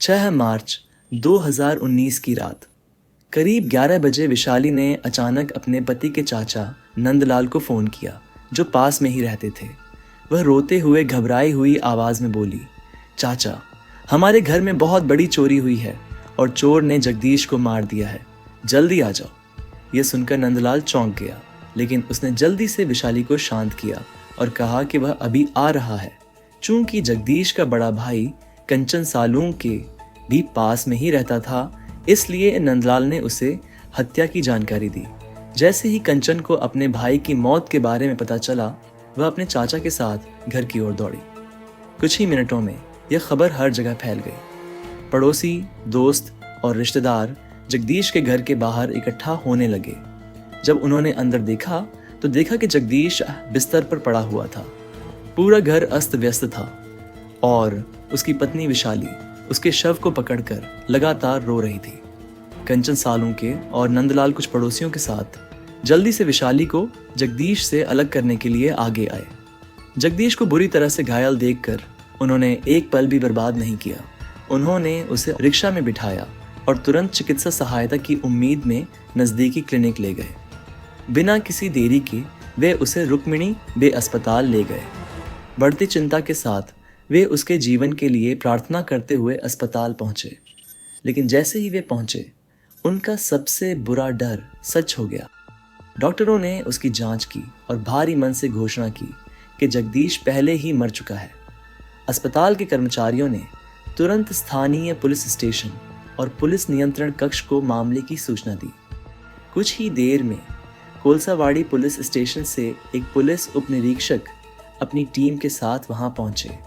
6 मार्च 2019 की रात करीब 11 बजे विशाली ने अचानक अपने पति के चाचा नंदलाल को फ़ोन किया, जो पास में ही रहते थे। वह रोते हुए घबराई हुई आवाज़ में बोली, चाचा, हमारे घर में बहुत बड़ी चोरी हुई है और चोर ने जगदीश को मार दिया है, जल्दी आ जाओ। यह सुनकर नंदलाल चौंक गया, लेकिन उसने जल्दी से विशाली को शांत किया और कहा कि वह अभी आ रहा है। चूंकि जगदीश का बड़ा भाई कंचन सालूं के भी पास में ही रहता था, इसलिए नंदलाल ने उसे हत्या की जानकारी दी। जैसे ही कंचन को अपने भाई की मौत के बारे में पता चला, वह अपने चाचा के साथ घर की ओर दौड़ी। कुछ ही मिनटों में यह खबर हर जगह फैल गई। पड़ोसी, दोस्त और रिश्तेदार जगदीश के घर के बाहर इकट्ठा होने लगे। जब उन्होंने अंदर देखा तो देखा कि जगदीश बिस्तर पर पड़ा हुआ था। पूरा घर अस्त व्यस्त था और उसकी पत्नी विशाली उसके शव को पकड़कर लगातार रो रही थी। कंचन सालूं के और नंदलाल कुछ पड़ोसियों के साथ जल्दी से विशाली को जगदीश से अलग करने के लिए आगे आए। जगदीश को बुरी तरह से घायल देखकर उन्होंने एक पल भी बर्बाद नहीं किया। उन्होंने उसे रिक्शा में बिठाया और तुरंत चिकित्सा सहायता की उम्मीद में नज़दीकी क्लिनिक ले गए। बिना किसी देरी के वे उसे रुक्मिणी बे अस्पताल ले गए। बढ़ती चिंता के साथ वे उसके जीवन के लिए प्रार्थना करते हुए अस्पताल पहुंचे। लेकिन जैसे ही वे पहुंचे, उनका सबसे बुरा डर सच हो गया। डॉक्टरों ने उसकी जांच की और भारी मन से घोषणा की कि जगदीश पहले ही मर चुका है। अस्पताल के कर्मचारियों ने तुरंत स्थानीय पुलिस स्टेशन और पुलिस नियंत्रण कक्ष को मामले की सूचना दी। कुछ ही देर में कोलसावाड़ी पुलिस स्टेशन से एक पुलिस उपनिरीक्षक अपनी टीम के साथ वहां पहुंचे।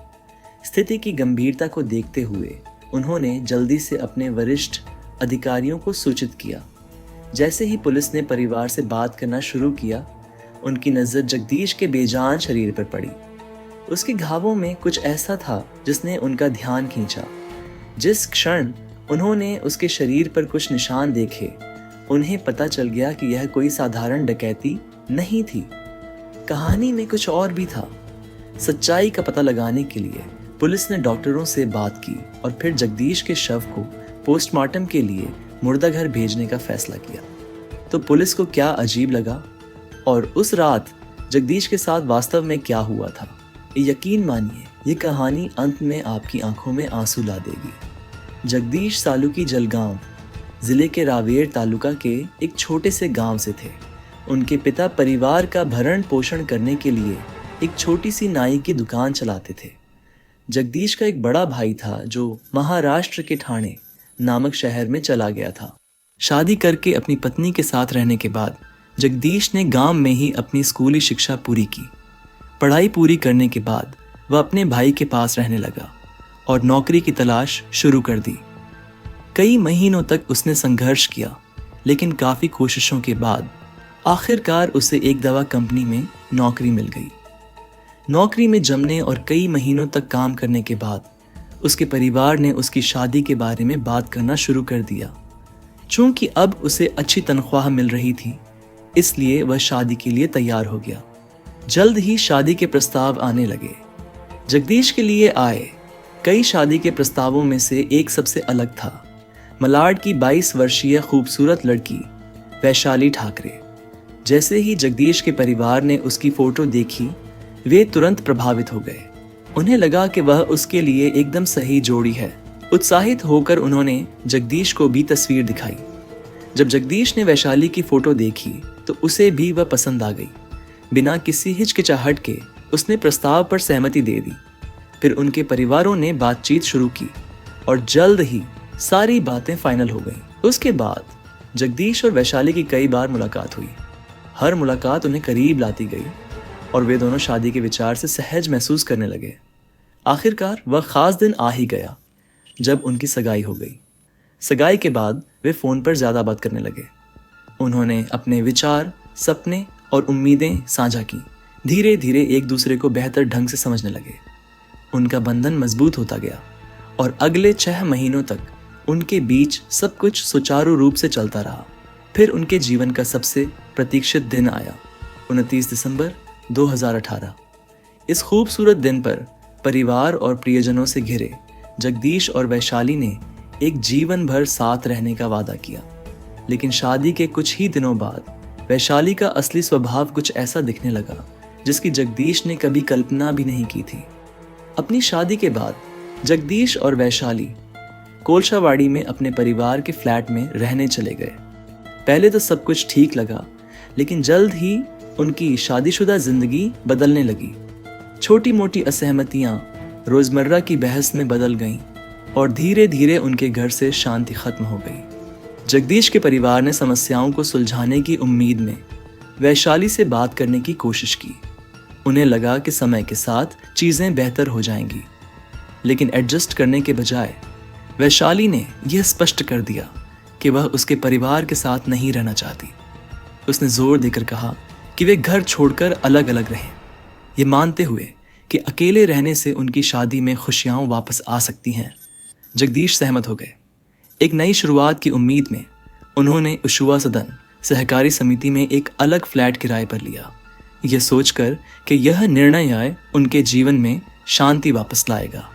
स्थिति की गंभीरता को देखते हुए उन्होंने जल्दी से अपने वरिष्ठ अधिकारियों को सूचित किया। जैसे ही पुलिस ने परिवार से बात करना शुरू किया, उनकी नज़र जगदीश के बेजान शरीर पर पड़ी। उसके घावों में कुछ ऐसा था जिसने उनका ध्यान खींचा। जिस क्षण उन्होंने उसके शरीर पर कुछ निशान देखे, उन्हें पता चल गया कि यह कोई साधारण डकैती नहीं थी। कहानी में कुछ और भी था। सच्चाई का पता लगाने के लिए पुलिस ने डॉक्टरों से बात की और फिर जगदीश के शव को पोस्टमार्टम के लिए मुर्दाघर भेजने का फैसला किया। तो पुलिस को क्या अजीब लगा और उस रात जगदीश के साथ वास्तव में क्या हुआ था, यकीन मानिए ये कहानी अंत में आपकी आंखों में आंसू ला देगी। जगदीश सालुकी जलगांव जिले के रावेर तालुका के एक छोटे से गांव से थे। उनके पिता परिवार का भरण पोषण करने के लिए एक छोटी सी नाई की दुकान चलाते थे। जगदीश का एक बड़ा भाई था जो महाराष्ट्र के ठाणे नामक शहर में चला गया था। शादी करके अपनी पत्नी के साथ रहने के बाद जगदीश ने गांव में ही अपनी स्कूली शिक्षा पूरी की। पढ़ाई पूरी करने के बाद वह अपने भाई के पास रहने लगा और नौकरी की तलाश शुरू कर दी। कई महीनों तक उसने संघर्ष किया, लेकिन काफ़ी कोशिशों के बाद आखिरकार उसे एक दवा कंपनी में नौकरी मिल गई। नौकरी में जमने और कई महीनों तक काम करने के बाद उसके परिवार ने उसकी शादी के बारे में बात करना शुरू कर दिया। चूंकि अब उसे अच्छी तनख्वाह मिल रही थी, इसलिए वह शादी के लिए तैयार हो गया। जल्द ही शादी के प्रस्ताव आने लगे। जगदीश के लिए आए कई शादी के प्रस्तावों में से एक सबसे अलग था। मलाड की 22 वर्षीय खूबसूरत लड़की वैशाली ठाकरे। जैसे ही जगदीश के परिवार ने उसकी फोटो देखी, वे तुरंत प्रभावित हो गए। उन्हें लगा कि वह उसके लिए एकदम सही जोड़ी है। उत्साहित होकर उन्होंने जगदीश को भी तस्वीर दिखाई। जब जगदीश ने वैशाली की फोटो देखी तो उसे भी वह पसंद आ गई। बिना किसी हिचकिचाहट के उसने प्रस्ताव पर सहमति दे दी। फिर उनके परिवारों ने बातचीत शुरू की और जल्द ही सारी बातें फाइनल हो गईं। उसके बाद जगदीश और वैशाली की कई बार मुलाकात हुई। हर मुलाकात उन्हें करीब लाती गई और वे दोनों शादी के विचार से सहज महसूस करने लगे। आखिरकार वह खास दिन आ ही गया जब उनकी सगाई हो गई। सगाई के बाद वे फ़ोन पर ज़्यादा बात करने लगे। उन्होंने अपने विचार, सपने और उम्मीदें साझा की। धीरे धीरे एक दूसरे को बेहतर ढंग से समझने लगे। उनका बंधन मजबूत होता गया और अगले 6 महीनों तक उनके बीच सब कुछ सुचारू रूप से चलता रहा। फिर उनके जीवन का सबसे प्रतीक्षित दिन आया, 29 दिसंबर 2018। इस खूबसूरत दिन पर परिवार और प्रियजनों से घिरे जगदीश और वैशाली ने एक जीवन भर साथ रहने का वादा किया। लेकिन शादी के कुछ ही दिनों बाद वैशाली का असली स्वभाव कुछ ऐसा दिखने लगा जिसकी जगदीश ने कभी कल्पना भी नहीं की थी। अपनी शादी के बाद जगदीश और वैशाली कोलशावाड़ी में अपने परिवार के फ्लैट में रहने चले गए। पहले तो सब कुछ ठीक लगा, लेकिन जल्द ही उनकी शादीशुदा जिंदगी बदलने लगी। छोटी मोटी असहमतियां रोजमर्रा की बहस में बदल गईं और धीरे धीरे उनके घर से शांति खत्म हो गई। जगदीश के परिवार ने समस्याओं को सुलझाने की उम्मीद में वैशाली से बात करने की कोशिश की। उन्हें लगा कि समय के साथ चीजें बेहतर हो जाएंगी, लेकिन एडजस्ट करने के बजाय वैशाली ने यह स्पष्ट कर दिया कि वह उसके परिवार के साथ नहीं रहना चाहती। उसने जोर देकर कहा कि वे घर छोड़कर अलग अलग रहें, ये मानते हुए कि अकेले रहने से उनकी शादी में खुशियां वापस आ सकती हैं। जगदीश सहमत हो गए। एक नई शुरुआत की उम्मीद में उन्होंने उशुआ सदन सहकारी समिति में एक अलग फ्लैट किराए पर लिया, यह सोचकर कि यह निर्णय उनके जीवन में शांति वापस लाएगा।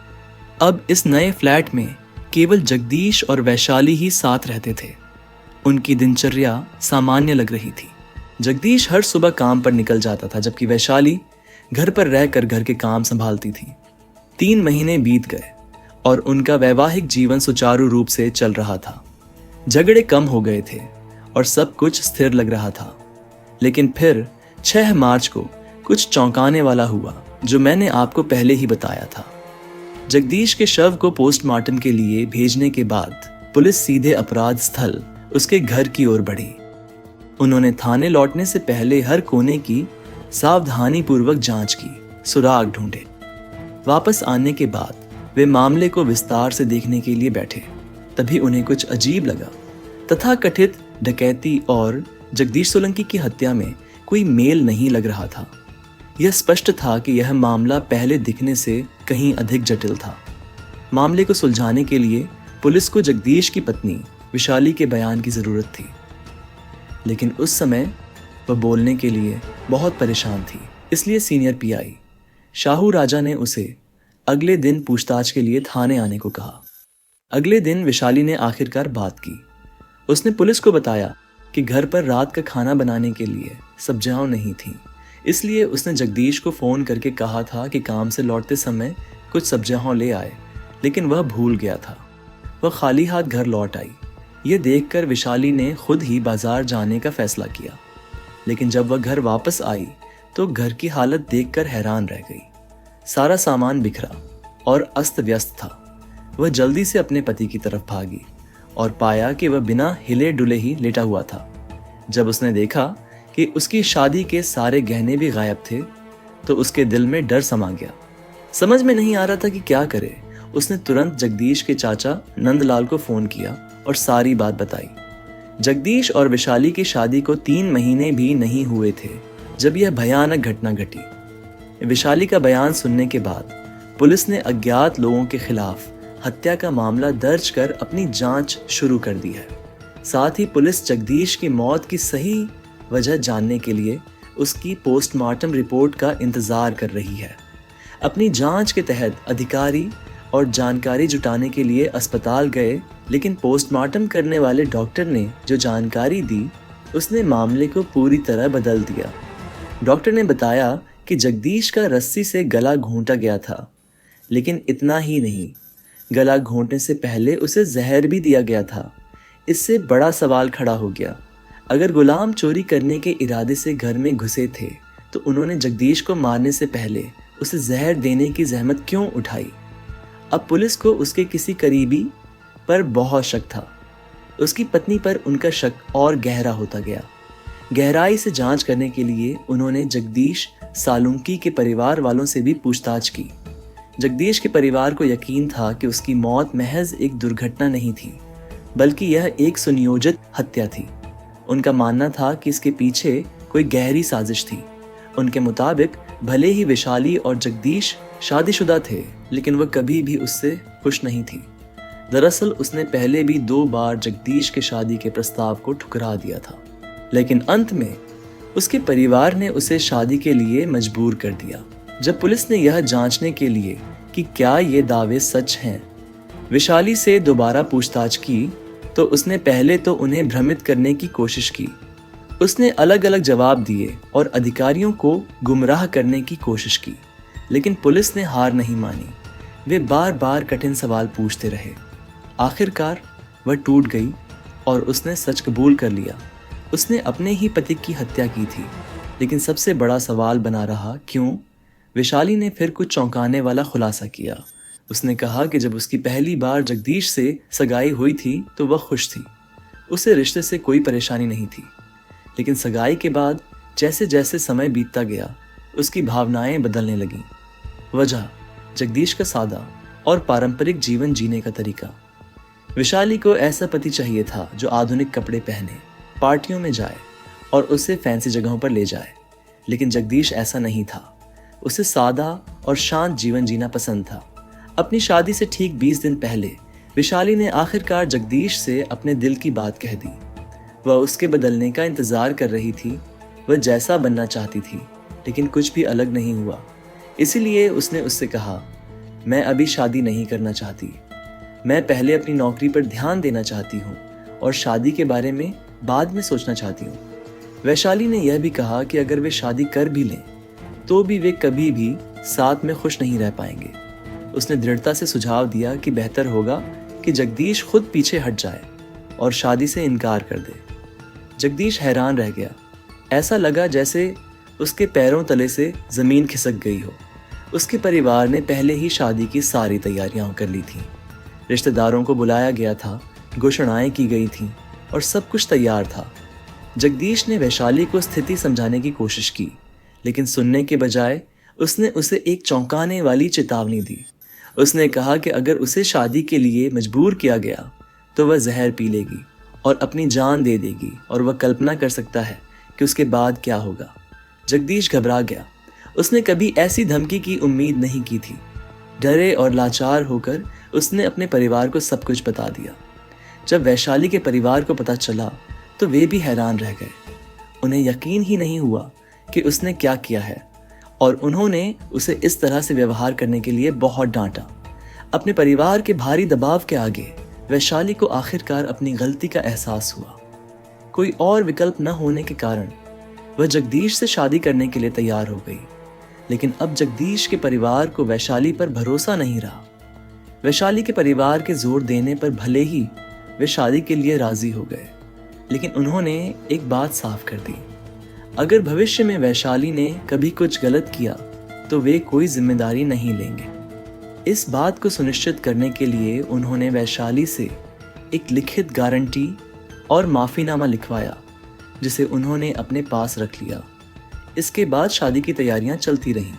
अब इस नए फ्लैट में केवल जगदीश और वैशाली ही साथ रहते थे। उनकी दिनचर्या सामान्य लग रही थी। जगदीश हर सुबह काम पर निकल जाता था, जबकि वैशाली घर पर रहकर घर के काम संभालती थी। 3 महीने बीत गए और उनका वैवाहिक जीवन सुचारू रूप से चल रहा था। झगड़े कम हो गए थे और सब कुछ स्थिर लग रहा था। लेकिन फिर 6 मार्च को कुछ चौंकाने वाला हुआ, जो मैंने आपको पहले ही बताया था। जगदीश के शव को पोस्टमार्टम के लिए भेजने के बाद पुलिस सीधे अपराध स्थल उसके घर की ओर बढ़ी। उन्होंने थाने लौटने से पहले हर कोने की सावधानी पूर्वक जांच की, सुराग ढूंढे। वापस आने के बाद वे मामले को विस्तार से देखने के लिए बैठे। तभी उन्हें कुछ अजीब लगा। तथाकथित डकैती और जगदीश सोलंकी की हत्या में कोई मेल नहीं लग रहा था। यह स्पष्ट था कि यह मामला पहले दिखने से कहीं अधिक जटिल था। मामले को सुलझाने के लिए पुलिस को जगदीश की पत्नी विशाली के बयान की जरूरत थी, लेकिन उस समय वह बोलने के लिए बहुत परेशान थी। इसलिए सीनियर पीआई शाहू राजा ने उसे अगले दिन पूछताछ के लिए थाने आने को कहा। अगले दिन विशाली ने आखिरकार बात की। उसने पुलिस को बताया कि घर पर रात का खाना बनाने के लिए सब्जियां नहीं थीं, इसलिए उसने जगदीश को फ़ोन करके कहा था कि काम से लौटते समय कुछ सब्जियां ले आए, लेकिन वह भूल गया था। वह खाली हाथ घर लौट आई। ये देखकर विशाली ने खुद ही बाजार जाने का फैसला किया, लेकिन जब वह घर वापस आई तो घर की हालत देखकर हैरान रह गई। सारा सामान बिखरा और अस्त व्यस्त था। वह जल्दी से अपने पति की तरफ भागी और पाया कि वह बिना हिले डुले ही लेटा हुआ था। जब उसने देखा कि उसकी शादी के सारे गहने भी गायब थे तो उसके दिल में डर समा गया। समझ में नहीं आ रहा था कि क्या करे। उसने तुरंत जगदीश के चाचा नंदलाल को फोन किया और सारी बात बताई। जगदीश और विशाली की शादी को 3 महीने भी नहीं हुए थे जब यह भयानक घटना घटी। विशाली का बयान सुनने के बाद पुलिस ने अज्ञात लोगों के खिलाफ हत्या का मामला दर्ज कर अपनी जांच शुरू कर दी है। साथ ही पुलिस जगदीश की मौत की सही वजह जानने के लिए उसकी पोस्टमार्टम रिपोर्ट का इंतजार कर रही है। अपनी जांच के तहत अधिकारी और जानकारी जुटाने के लिए अस्पताल गए, लेकिन पोस्टमार्टम करने वाले डॉक्टर ने जो जानकारी दी उसने मामले को पूरी तरह बदल दिया। डॉक्टर ने बताया कि जगदीश का रस्सी से गला घोंटा गया था, लेकिन इतना ही नहीं, गला घोंटने से पहले उसे जहर भी दिया गया था। इससे बड़ा सवाल खड़ा हो गया, अगर गुलाम चोरी करने के इरादे से घर में घुसे थे तो उन्होंने जगदीश को मारने से पहले उसे जहर देने की जहमत क्यों उठाई। अब पुलिस को उसके किसी करीबी पर बहुत शक था। उसकी पत्नी पर उनका शक और गहरा होता गया। गहराई से जांच करने के लिए उन्होंने जगदीश सालुंकी के परिवार वालों से भी पूछताछ की। जगदीश के परिवार को यकीन था कि उसकी मौत महज एक दुर्घटना नहीं थी, बल्कि यह एक सुनियोजित हत्या थी। उनका मानना था कि इसके पीछे कोई गहरी साजिश थी। उनके मुताबिक भले ही विशाली और जगदीश शादीशुदा थे, लेकिन वह कभी भी उससे खुश नहीं थी। दरअसल उसने पहले भी 2 बार जगदीश के शादी के प्रस्ताव को ठुकरा दिया था, लेकिन अंत में उसके परिवार ने उसे शादी के लिए मजबूर कर दिया। जब पुलिस ने यह जांचने के लिए कि क्या ये दावे सच हैं विशाली से दोबारा पूछताछ की तो उसने पहले तो उन्हें भ्रमित करने की कोशिश की। उसने अलग अलग जवाब दिए और अधिकारियों को गुमराह करने की कोशिश की, लेकिन पुलिस ने हार नहीं मानी। वे बार बार कठिन सवाल पूछते रहे। आखिरकार वह टूट गई और उसने सच कबूल कर लिया। उसने अपने ही पति की हत्या की थी। लेकिन सबसे बड़ा सवाल बना रहा, क्यों? विशाली ने फिर कुछ चौंकाने वाला खुलासा किया। उसने कहा कि जब उसकी पहली बार जगदीश से सगाई हुई थी तो वह खुश थी। उसे रिश्ते से कोई परेशानी नहीं थी। लेकिन सगाई के बाद जैसे जैसे समय बीतता गया, उसकी भावनाएं बदलने लगीं। वजह जगदीश का सादा और पारंपरिक जीवन जीने का तरीका। विशाली को ऐसा पति चाहिए था जो आधुनिक कपड़े पहने, पार्टियों में जाए और उसे फैंसी जगहों पर ले जाए। लेकिन जगदीश ऐसा नहीं था। उसे सादा और शांत जीवन जीना पसंद था। अपनी शादी से ठीक 20 दिन पहले विशाली ने आखिरकार जगदीश से अपने दिल की बात कह दी। वह उसके बदलने का इंतजार कर रही थी। वह जैसा बनना चाहती थी, लेकिन कुछ भी अलग नहीं हुआ। इसीलिए उसने उससे कहा, मैं अभी शादी नहीं करना चाहती। मैं पहले अपनी नौकरी पर ध्यान देना चाहती हूँ और शादी के बारे में बाद में सोचना चाहती हूँ। वैशाली ने यह भी कहा कि अगर वे शादी कर भी लें तो भी वे कभी भी साथ में खुश नहीं रह पाएंगे। उसने दृढ़ता से सुझाव दिया कि बेहतर होगा कि जगदीश खुद पीछे हट जाए और शादी से इनकार कर दे। जगदीश हैरान रह गया। ऐसा लगा जैसे उसके पैरों तले से जमीन खिसक गई हो। उसके परिवार ने पहले ही शादी की सारी तैयारियां कर ली थीं। रिश्तेदारों को बुलाया गया था, घोषणाएं की गई थीं और सब कुछ तैयार था। जगदीश ने वैशाली को स्थिति समझाने की कोशिश की, लेकिन सुनने के बजाय उसने उसे एक चौंकाने वाली चेतावनी दी। उसने कहा कि अगर उसे शादी के लिए मजबूर किया गया तो वह जहर पी लेगी और अपनी जान दे देगी, और वह कल्पना कर सकता है कि उसके बाद क्या होगा। जगदीश घबरा गया। उसने कभी ऐसी धमकी की उम्मीद नहीं की थी। डरे और लाचार होकर उसने अपने परिवार को सब कुछ बता दिया। जब वैशाली के परिवार को पता चला तो वे भी हैरान रह गए। उन्हें यकीन ही नहीं हुआ कि उसने क्या किया है, और उन्होंने उसे इस तरह से व्यवहार करने के लिए बहुत डांटा। अपने परिवार के भारी दबाव के आगे वैशाली को आखिरकार अपनी गलती का एहसास हुआ। कोई और विकल्प न होने के कारण वह जगदीश से शादी करने के लिए तैयार हो गई। लेकिन अब जगदीश के परिवार को वैशाली पर भरोसा नहीं रहा। वैशाली के परिवार के जोर देने पर भले ही वे शादी के लिए राजी हो गए, लेकिन उन्होंने एक बात साफ कर दी, अगर भविष्य में वैशाली ने कभी कुछ गलत किया तो वे कोई जिम्मेदारी नहीं लेंगे। इस बात को सुनिश्चित करने के लिए उन्होंने वैशाली से एक लिखित गारंटी और माफीनामा लिखवाया, जिसे उन्होंने अपने पास रख लिया। इसके बाद शादी की तैयारियां चलती रहीं,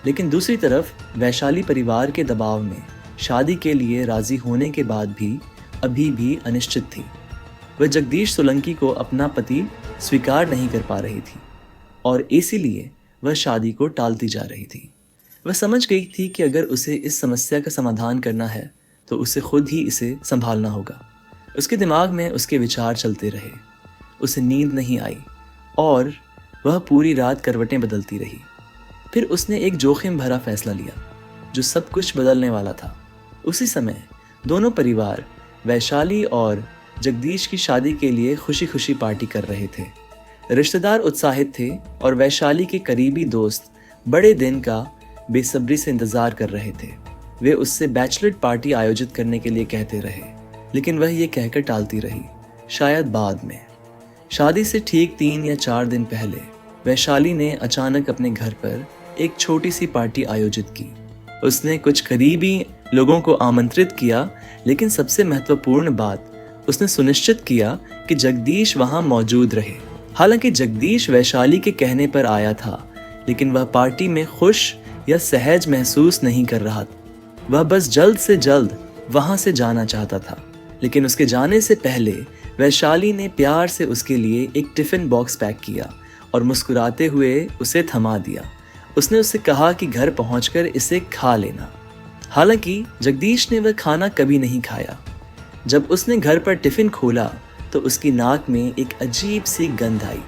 लेकिन दूसरी तरफ वैशाली परिवार के दबाव में शादी के लिए राजी होने के बाद भी अभी भी अनिश्चित थी। वह जगदीश सोलंकी को अपना पति स्वीकार नहीं कर पा रही थी और इसीलिए वह शादी को टालती जा रही थी। वह समझ गई थी कि अगर उसे इस समस्या का समाधान करना है तो उसे खुद ही इसे संभालना होगा। उसके दिमाग में उसके विचार चलते रहे। उसे नींद नहीं आई और वह पूरी रात करवटें बदलती रही। फिर उसने एक जोखिम भरा फैसला लिया जो सब कुछ बदलने वाला था। उसी समय दोनों परिवार वैशाली और जगदीश की शादी के लिए खुशी खुशी पार्टी कर रहे थे। रिश्तेदार उत्साहित थे और वैशाली के करीबी दोस्त बड़े दिन का बेसब्री से इंतजार कर रहे थे। वे उससे बैचलर पार्टी आयोजित करने के लिए कहते रहे, लेकिन वह ये कहकर टालती रही, शायद बाद में। शादी से ठीक 3 या 4 दिन पहले वैशाली ने अचानक अपने घर पर एक छोटी सी पार्टी आयोजित की। उसने कुछ करीबी लोगों को आमंत्रित किया, लेकिन सबसे महत्वपूर्ण बात, उसने सुनिश्चित किया कि जगदीश वहां मौजूद रहे। हालांकि जगदीश वैशाली के कहने पर आया था, लेकिन वह पार्टी में खुश या सहज महसूस नहीं कर रहा था। वह बस जल्द से जल्द वहां से जाना चाहता था। लेकिन उसके जाने से पहले वैशाली ने प्यार से उसके लिए एक टिफिन बॉक्स पैक किया और मुस्कुराते हुए उसे थमा दिया। उसने उससे कहा कि घर पहुंचकर इसे खा लेना। हालांकि जगदीश ने वह खाना कभी नहीं खाया। जब उसने घर पर टिफिन खोला तो उसकी नाक में एक अजीब सी गंध आई।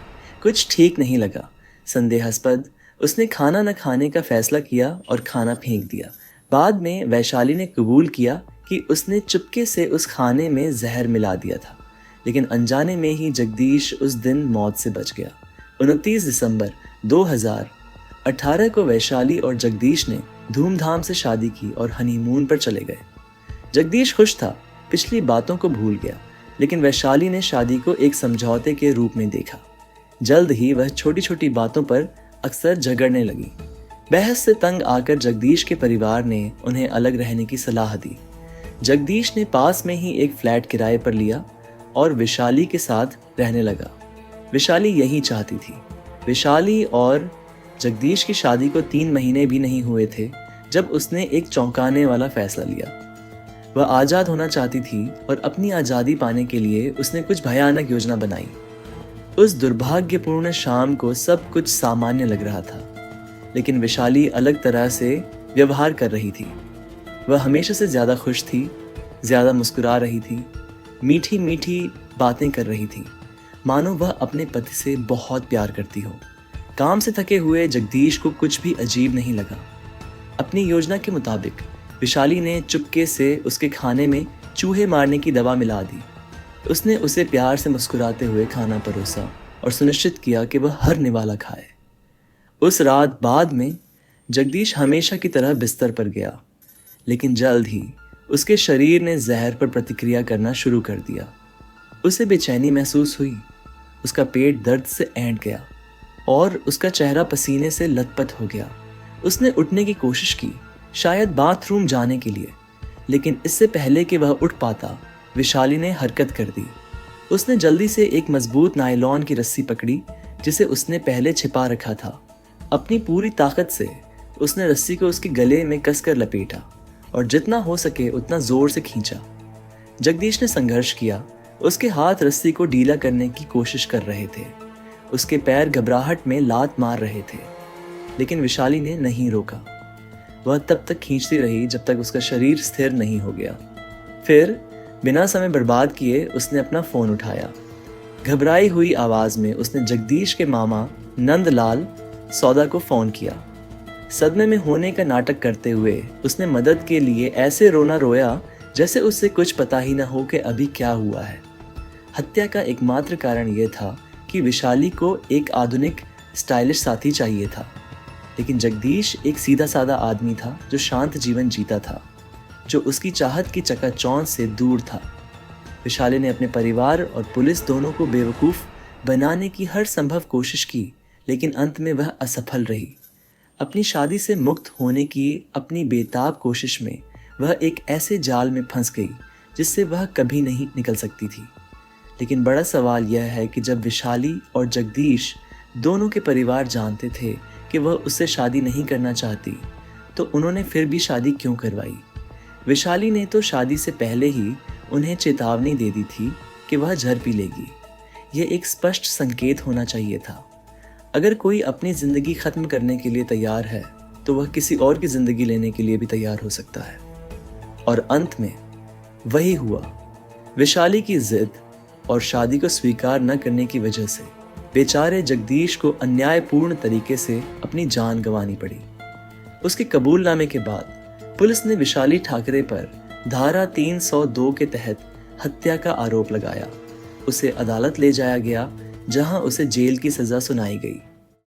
कुछ ठीक नहीं लगा। संदेहास्पद उसने खाना न खाने का फैसला किया और खाना फेंक दिया। बाद में वैशाली ने कबूल किया कि उसने चुपके से उस खाने में जहर मिला दिया था, लेकिन अनजाने में ही जगदीश उस दिन मौत से बच गया। 29 दिसंबर 2018 को वैशाली और जगदीश ने धूमधाम से शादी की और हनीमून पर चले गए। जगदीश खुश था, पिछली बातों को भूल गया, लेकिन वैशाली ने शादी को एक समझौते के रूप में देखा। जल्द ही वह छोटी छोटी बातों पर अक्सर झगड़ने लगी। बहस से तंग आकर जगदीश के परिवार ने उन्हें अलग रहने की सलाह दी। जगदीश ने पास में ही एक फ्लैट किराए पर लिया और विशाली के साथ रहने लगा। विशाली यही चाहती थी। विशाली और जगदीश की शादी को 3 महीने भी नहीं हुए थे जब उसने एक चौंकाने वाला फैसला लिया। वह आज़ाद होना चाहती थी और अपनी आज़ादी पाने के लिए उसने कुछ भयानक योजना बनाई। उस दुर्भाग्यपूर्ण शाम को सब कुछ सामान्य लग रहा था, लेकिन विशाली अलग तरह से व्यवहार कर रही थी। वह हमेशा से ज़्यादा खुश थी, ज़्यादा मुस्कुरा रही थी, मीठी मीठी बातें कर रही थी, मानो वह अपने पति से बहुत प्यार करती हो। काम से थके हुए जगदीश को कुछ भी अजीब नहीं लगा। अपनी योजना के मुताबिक विशाली ने चुपके से उसके खाने में चूहे मारने की दवा मिला दी। उसने उसे प्यार से मुस्कुराते हुए खाना परोसा और सुनिश्चित किया कि वह हर निवाला खाए। उस रात बाद में जगदीश हमेशा की तरह बिस्तर पर गया, लेकिन जल्द ही उसके शरीर ने जहर पर प्रतिक्रिया करना शुरू कर दिया। उसे बेचैनी महसूस हुई, उसका पेट दर्द से ऐंठ गया और उसका चेहरा पसीने से लथपथ हो गया। उसने उठने की कोशिश की, शायद बाथरूम जाने के लिए, लेकिन इससे पहले कि वह उठ पाता, विशाली ने हरकत कर दी। उसने जल्दी से एक मजबूत नायलॉन की रस्सी पकड़ी जिसे उसने पहले छिपा रखा था। अपनी पूरी ताकत से उसने रस्सी को उसके गले में कसकर लपेटा और जितना हो सके उतना जोर से खींचा। जगदीश ने संघर्ष किया, उसके हाथ रस्सी को ढीला करने की कोशिश कर रहे थे, उसके पैर घबराहट में लात मार रहे थे, लेकिन विशाली ने नहीं रोका। वह तब तक खींचती रही जब तक उसका शरीर स्थिर नहीं हो गया। फिर बिना समय बर्बाद किए उसने अपना फोन उठाया। घबराई हुई आवाज में उसने जगदीश के मामा नंदलाल सौदा को फोन किया। सदमे में होने का नाटक करते हुए उसने मदद के लिए ऐसे रोना रोया जैसे उससे कुछ पता ही न हो कि अभी क्या हुआ है। हत्या का एकमात्र कारण यह था कि विशाली को एक आधुनिक स्टाइलिश साथी चाहिए था, लेकिन जगदीश एक सीधा साधा आदमी था जो शांत जीवन जीता था, जो उसकी चाहत की चकाचौंध से दूर था। विशाली ने अपने परिवार और पुलिस दोनों को बेवकूफ़ बनाने की हर संभव कोशिश की, लेकिन अंत में वह असफल रही। अपनी शादी से मुक्त होने की अपनी बेताब कोशिश में वह एक ऐसे जाल में फंस गई जिससे वह कभी नहीं निकल सकती थी। लेकिन बड़ा सवाल यह है कि जब विशाली और जगदीश दोनों के परिवार जानते थे कि वह उससे शादी नहीं करना चाहती, तो उन्होंने फिर भी शादी क्यों करवाई? विशाली ने तो शादी से पहले ही उन्हें चेतावनी दे दी थी कि वह जहर पी लेगी। यह एक स्पष्ट संकेत होना चाहिए था। अगर कोई अपनी ज़िंदगी ख़त्म करने के लिए तैयार है, तो वह किसी और की ज़िंदगी लेने के लिए भी तैयार हो सकता है। और अंत में वही हुआ। विशाली की जिद और शादी को स्वीकार न करने की वजह से बेचारे जगदीश को अन्यायपूर्ण तरीके से अपनी जान गंवानी पड़ी। उसके कबूलनामे के बाद पुलिस ने विशाली ठाकरे पर धारा 302 के तहत हत्या का आरोप लगाया। उसे अदालत ले जाया गया, जहां उसे जेल की सजा सुनाई गई।